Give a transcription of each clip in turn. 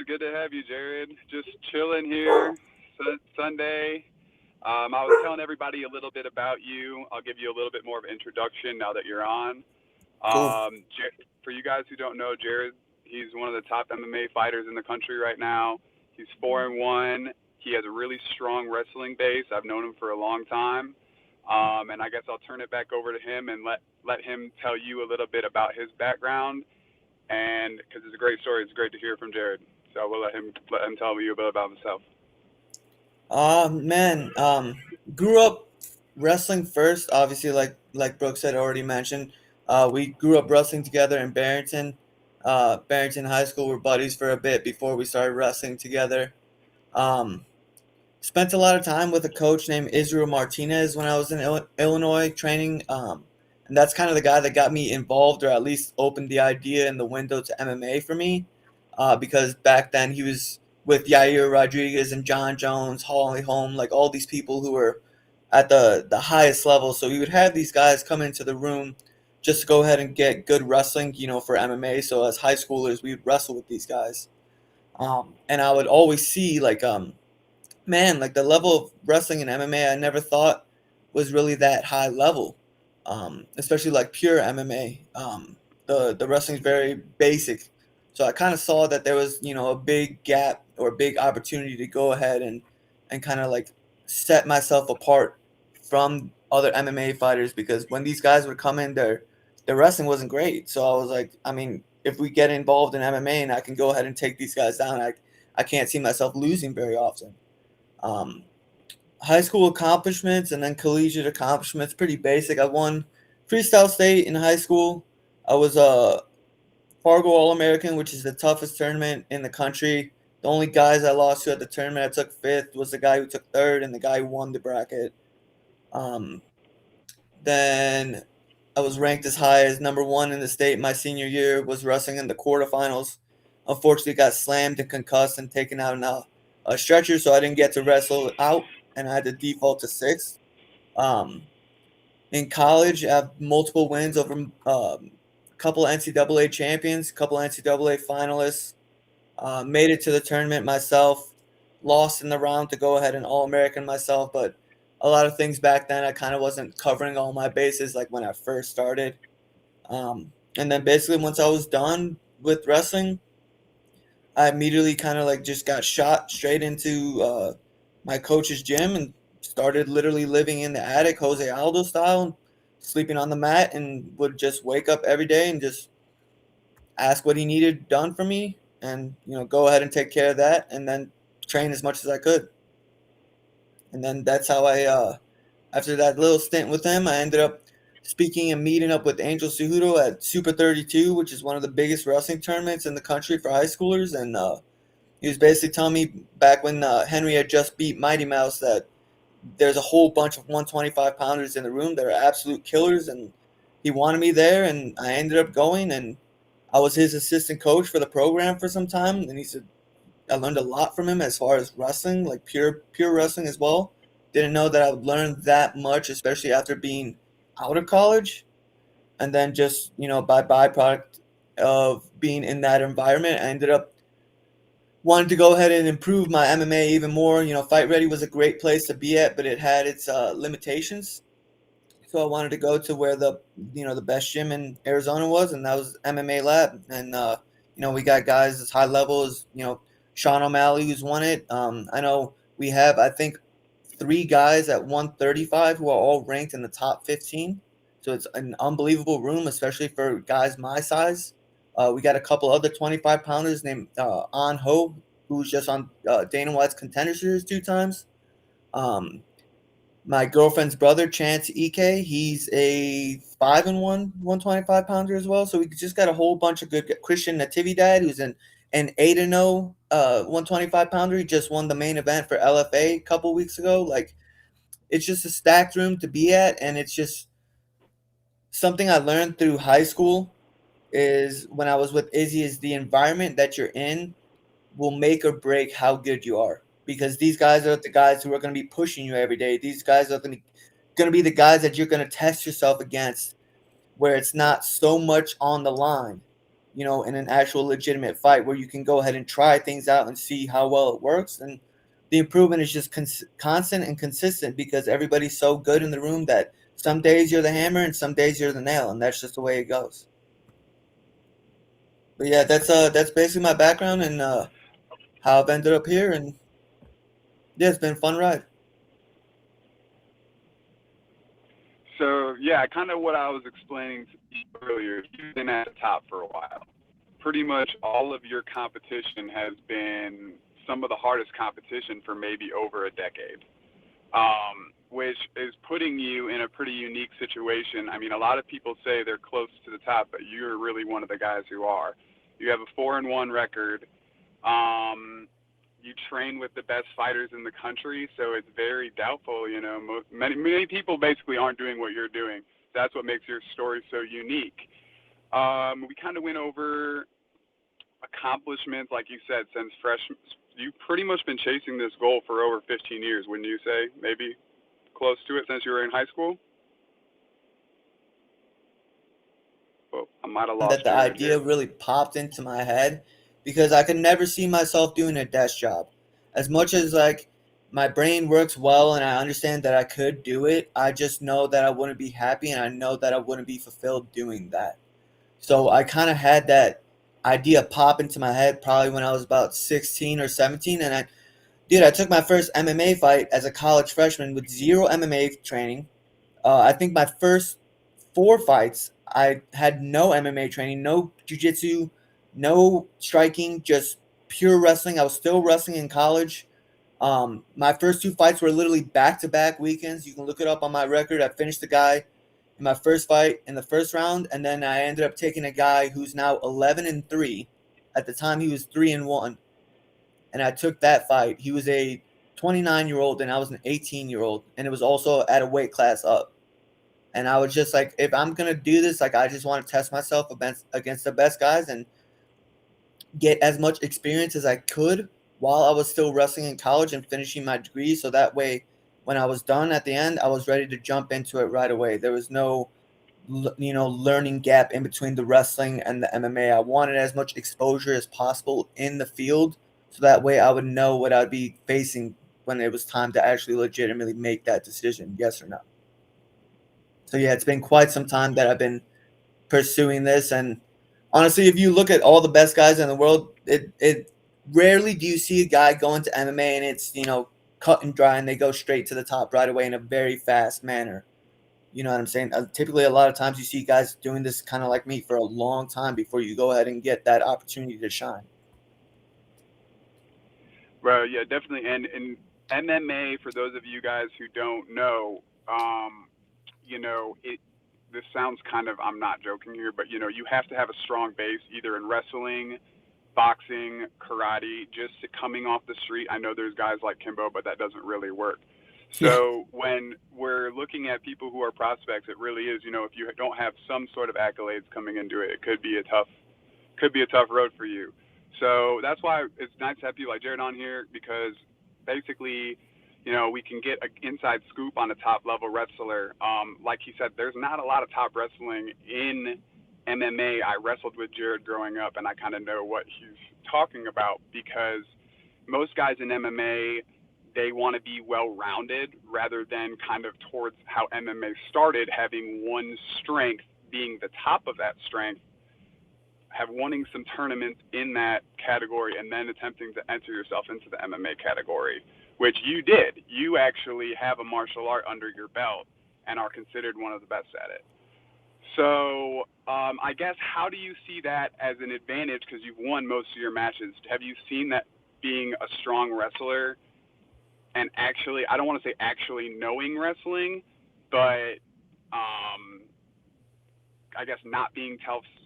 Good to have you, Jared. Just chilling here. Sunday. I was telling everybody a little bit about you. I'll give you a little bit more of an introduction now that you're on. Cool. For you guys who don't know, Jared, he's one of the top MMA fighters in the country right now. He's 4-1. He has a really strong wrestling base. I've known him for a long time. And I guess I'll turn it back over to him and let him tell you a little bit about his background. And because it's a great story, it's great to hear from Jared. So we'll let him tell you a bit about himself. Man, grew up wrestling first. Obviously, like Brooks had already mentioned, we grew up wrestling together in Barrington. Barrington High School. We're buddies for a bit before we started wrestling together. Um, Spent a lot of time with a coach named Israel Martinez when I was in Illinois training. And that's kind of the guy that got me involved, or at least opened the idea and the window to MMA for me. Because back then he was with Yair Rodriguez and John Jones, Holly Holm, like all these people who were at the highest level. So we would have these guys come into the room just to go ahead and get good wrestling, for MMA. So as high schoolers, we would wrestle with these guys. And I would always see man, like the level of wrestling and MMA, I never thought was really that high level. Especially like pure MMA. The wrestling's very basic, so I kind of saw that there was a big gap or a big opportunity to go ahead and kind of like set myself apart from other MMA fighters, because when these guys would come in, their wrestling wasn't great. So I was like, I mean, if we get involved in MMA and I can go ahead and take these guys down, I can't see myself losing very often. Um, High school accomplishments and then collegiate accomplishments, pretty basic. I won freestyle state in high school. I was a Fargo All American, which is the toughest tournament in the country. The only guys I lost to at the tournament, I took fifth, was the guy who took third and the guy who won the bracket. Um, then I was ranked as high as number one in the state my senior year. Was wrestling in the quarterfinals. Unfortunately, got slammed and concussed and taken out in a stretcher, so I didn't get to wrestle out, and I had to default to sixth. Um, in college, I have multiple wins over a couple NCAA champions, a couple NCAA finalists. Made it to the tournament myself. Lost in the round to go ahead and All American myself, but a lot of things back then I kind of wasn't covering all my bases like when I first started. And then basically once I was done with wrestling, I immediately kind of like just got shot straight into my coach's gym and started literally living in the attic, Jose Aldo style, sleeping on the mat, and would just wake up every day and just ask what he needed done for me, and go ahead and take care of that, and then train as much as I could. And then that's how I after that little stint with him, I ended up speaking and meeting up with Angel Cejudo at Super 32, which is one of the biggest wrestling tournaments in the country for high schoolers. And he was basically telling me back when Henry had just beat Mighty Mouse that there's a whole bunch of 125 pounders in the room that are absolute killers, and he wanted me there, and I ended up going, and I was his assistant coach for the program for some time. And he said I learned a lot from him as far as wrestling, like pure wrestling as well. Didn't know that I would learn that much, especially after being out of college, and then just by byproduct of being in that environment, I ended up wanted to go ahead and improve my MMA even more. Fight Ready was a great place to be at, but it had its limitations. So I wanted to go to where the best gym in Arizona was, and that was MMA Lab. And we got guys as high level as Sean O'Malley, who's won it. I know we have, I think, three guys at 135 who are all ranked in the top 15. So it's an unbelievable room, especially for guys my size. We got a couple other 25 pounders named An Ho, who's just on Dana White's Contender Series two times. Um, my girlfriend's brother, Chance Ike, he's a 5-1, 125 pounder as well. So we just got a whole bunch of good. Christian Natividad, who's an 8-0 125 pounder. He just won the main event for LFA a couple weeks ago. Like, it's just a stacked room to be at, and it's just something I learned through high school is when I was with Izzy, is the environment that you're in will make or break how good you are, because these guys are the guys who are going to be pushing you every day. These guys are going to be the guys that you're going to test yourself against, where it's not so much on the line. in an actual legitimate fight where you can go ahead and try things out and see how well it works. And the improvement is just constant and consistent because everybody's so good in the room that some days you're the hammer and some days you're the nail, and that's just the way it goes. But yeah, that's basically my background and how I've ended up here. And yeah, it's been a fun ride. So yeah, kind of what I was explaining to you earlier. You've been at the top for a while. Pretty much all of your competition has been some of the hardest competition for maybe over a decade, which is putting you in a pretty unique situation. I mean, a lot of people say they're close to the top, but you're really one of the guys who are. You have a 4-1 record. Um, you train with the best fighters in the country, so it's very doubtful. Many people basically aren't doing what you're doing. That's what makes your story so unique. We kind of went over accomplishments, like you said, since freshman. You've pretty much been chasing this goal for over 15 years, wouldn't you say? Maybe close to it since you were in high school? Well, I might have lost That the you there, idea Jared. really popped into my head because I could never see myself doing a desk job. As much as like my brain works well and I understand that I could do it, I just know that I wouldn't be happy and I know that I wouldn't be fulfilled doing that. So I kind of had that idea pop into my head probably when I was about 16 or 17. And I took my first MMA fight as a college freshman with zero MMA training. I think my first four fights, I had no MMA training, no jujitsu, no striking, just pure wrestling. I was still wrestling in college. My first two fights were literally back to back weekends. You can look it up on my record. I finished the guy in my first fight in the first round, and then I ended up taking a guy who's now 11-3. At the time, he was 3-1, and I took that fight. He was a 29-year-old, and I was an 18-year-old, and it was also at a weight class up. And I was just like, if I'm gonna do this, like I just want to test myself against the best guys and get as much experience as I could while I was still wrestling in college and finishing my degree. So that way, when I was done at the end, I was ready to jump into it right away. There was no, learning gap in between the wrestling and the MMA. I wanted as much exposure as possible in the field, so that way I would know what I'd be facing when it was time to actually legitimately make that decision, yes or no. So yeah, it's been quite some time that I've been pursuing this. And honestly, if you look at all the best guys in the world, it rarely do you see a guy go into MMA and it's cut and dry and they go straight to the top right away in a very fast manner. You know what I'm saying? Typically, a lot of times you see guys doing this kind of like me for a long time before you go ahead and get that opportunity to shine. Well, yeah, definitely. And MMA, for those of you guys who don't know, it. This sounds kind of, I'm not joking here, but you have to have a strong base either in wrestling, boxing, karate, just coming off the street. I know there's guys like Kimbo, but that doesn't really work. Yeah. So when we're looking at people who are prospects, it really is, if you don't have some sort of accolades coming into it, it could be a tough road for you. So that's why it's nice to have people like Jared on here because basically, we can get an inside scoop on a top level wrestler. Like he said, there's not a lot of top wrestling in MMA. I wrestled with Jared growing up, and I kind of know what he's talking about because most guys in MMA they want to be well rounded rather than kind of towards how MMA started, having one strength being the top of that strength have winning some tournaments in that category and then attempting to enter yourself into the MMA category, which you did. You actually have a martial art under your belt and are considered one of the best at it. So I guess how do you see that as an advantage because you've won most of your matches? Have you seen that being a strong wrestler and actually, I don't want to say actually knowing wrestling, but I guess not being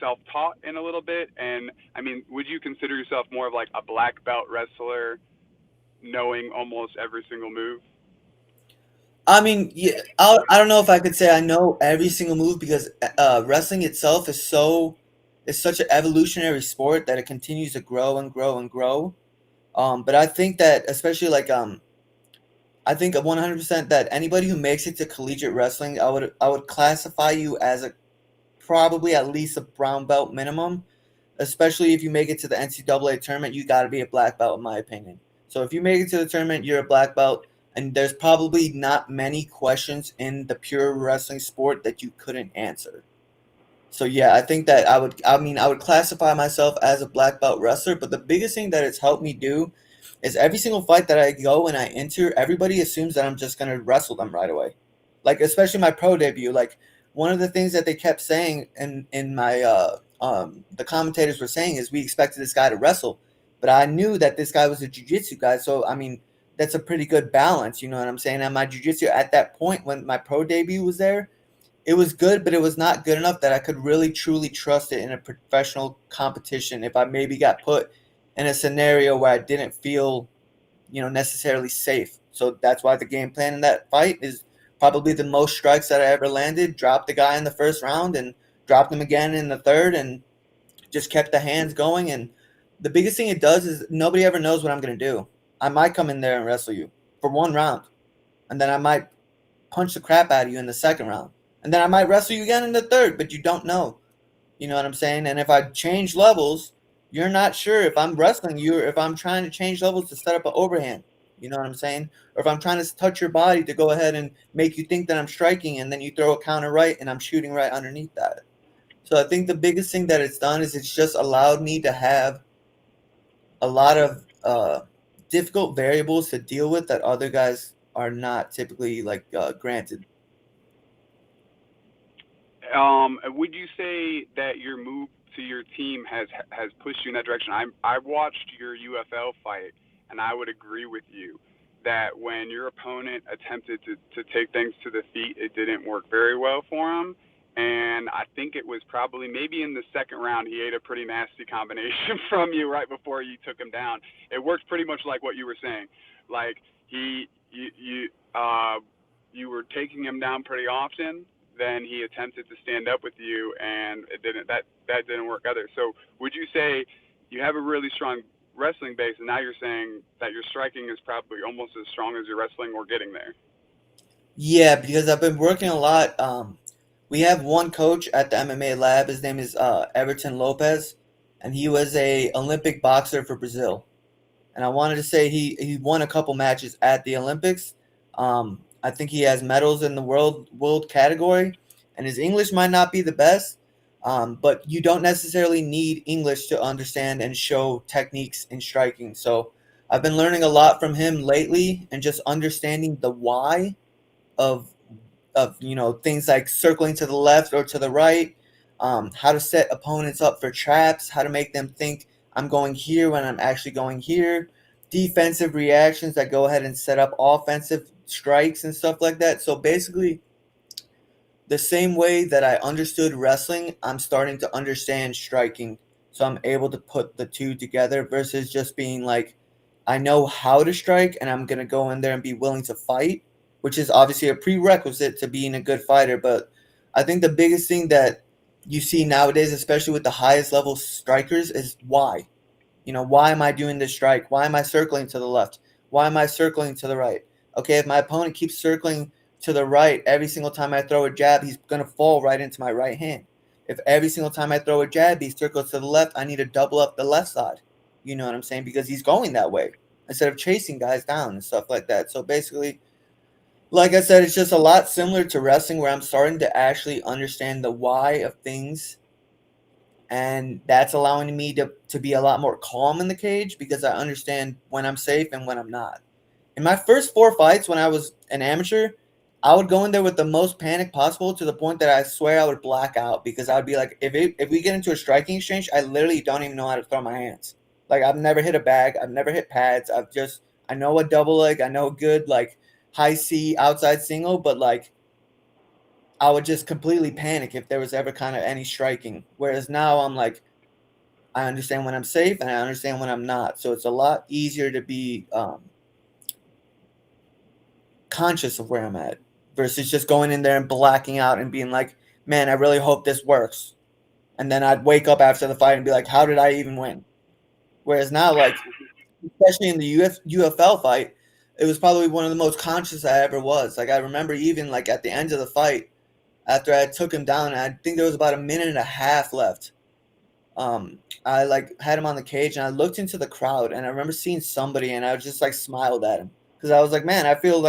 self-taught in a little bit. And I mean, would you consider yourself more of like a black belt wrestler, knowing almost every single move? I mean, yeah, I don't know if I could say I know every single move because wrestling itself is such an evolutionary sport that it continues to grow and grow and grow. But I think that especially I think 100% that anybody who makes it to collegiate wrestling, I would classify you as a probably at least a brown belt minimum especially if you make it to the NCAA tournament, you got to be a black belt, in my opinion. So if you make it to the tournament, you're a black belt, and there's probably not many questions in the pure wrestling sport that you couldn't answer. So yeah, I think that I would classify myself as a black belt wrestler, but the biggest thing that it's helped me do is every single fight that I go and I enter, everybody assumes that I'm just gonna wrestle them right away. Like especially my pro debut, like one of the things that they kept saying in my the commentators were saying is we expected this guy to wrestle, but I knew that this guy was a jiu-jitsu guy, so I mean that's a pretty good balance, you know what I'm saying? And my jiu-jitsu at that point when my pro debut was there, it was good, but it was not good enough that I could really truly trust it in a professional competition if I maybe got put in a scenario where I didn't feel, necessarily safe. So that's why the game plan in that fight is probably the most strikes that I ever landed. Dropped the guy in the first round and dropped him again in the third and just kept the hands going. And the biggest thing it does is nobody ever knows what I'm going to do. I might come in there and wrestle you for one round, and then I might punch the crap out of you in the second round. And then I might wrestle you again in the third, but you don't know. You know what I'm saying? And if I change levels, you're not sure if I'm wrestling you or if I'm trying to change levels to set up an overhand. You know what I'm saying? Or if I'm trying to touch your body to go ahead and make you think that I'm striking and then you throw a counter right and I'm shooting right underneath that. So I think the biggest thing that it's done is it's just allowed me to have a lot of difficult variables to deal with that other guys are not typically like granted. Would you say that your move to your team has pushed you in that direction? I've watched your UFL fight, and I would agree with you that when your opponent attempted to take things to the feet, it didn't work very well for him. And I think it was probably maybe in the second round he ate a pretty nasty combination from you right before you took him down. It worked pretty much like what you were saying. Like he you were taking him down pretty often, then he attempted to stand up with you, and it didn't. That didn't work either. So would you say you have a really strong wrestling base, and now you're saying that your striking is probably almost as strong as your wrestling, or getting there? Yeah, because I've been working a lot. We have one coach at the MMA lab. His name is Everton Lopez, and he was a Olympic boxer for Brazil. And I wanted to say he won a couple matches at the Olympics. I think he has medals in the world category, and his English might not be the best, but you don't necessarily need English to understand and show techniques in striking. So I've been learning a lot from him lately, and just understanding the why of things like circling to the left or to the right, how to set opponents up for traps, how to make them think I'm going here when I'm actually going here, defensive reactions that go ahead and set up offensive strikes and stuff like that. So basically, the same way that I understood wrestling, I'm starting to understand striking. So I'm able to put the two together versus just being like, I know how to strike and I'm going to go in there and be willing to fight, which is obviously a prerequisite to being a good fighter. But I think the biggest thing that you see nowadays, especially with the highest level strikers, is why. Why am I doing this strike? Why am I circling to the left? Why am I circling to the right? Okay, if my opponent keeps circling to the right every single time I throw a jab, he's going to fall right into my right hand. If every single time I throw a jab, he circles to the left, I need to double up the left side. You know what I'm saying? Because he's going that way instead of chasing guys down and stuff like that. So basically, like I said, it's just a lot similar to wrestling where I'm starting to actually understand the why of things, and that's allowing me to be a lot more calm in the cage because I understand when I'm safe and when I'm not. In my first four fights when I was an amateur, I would go in there with the most panic possible to the point that I swear I would black out because I would be like, if we get into a striking exchange, I literally don't even know how to throw my hands. Like I've never hit a bag, I've never hit pads. I know a double leg, I know a good like high C outside single, but like I would just completely panic if there was ever kind of any striking. Whereas now I'm like, I understand when I'm safe and I understand when I'm not. So it's a lot easier to be conscious of where I'm at versus just going in there and blacking out and being like, man, I really hope this works. And then I'd wake up after the fight and be like, how did I even win? Whereas now, like, especially in the UFL fight, it was probably one of the most conscious I ever was. Like, I remember even like at the end of the fight, after I took him down, I think there was about a minute and a half left. I like had him on the cage, and I looked into the crowd, and I remember seeing somebody, and I just like smiled at him because I was like, man, I feel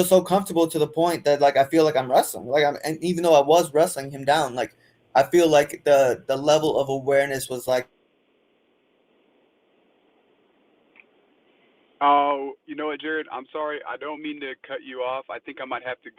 so comfortable to the point that like I feel like I'm wrestling. Like I'm, and even though I was wrestling him down, like I feel like the level of awareness was like Oh, you know what, Jared? I'm sorry. I don't mean to cut you off. I think I might have to go.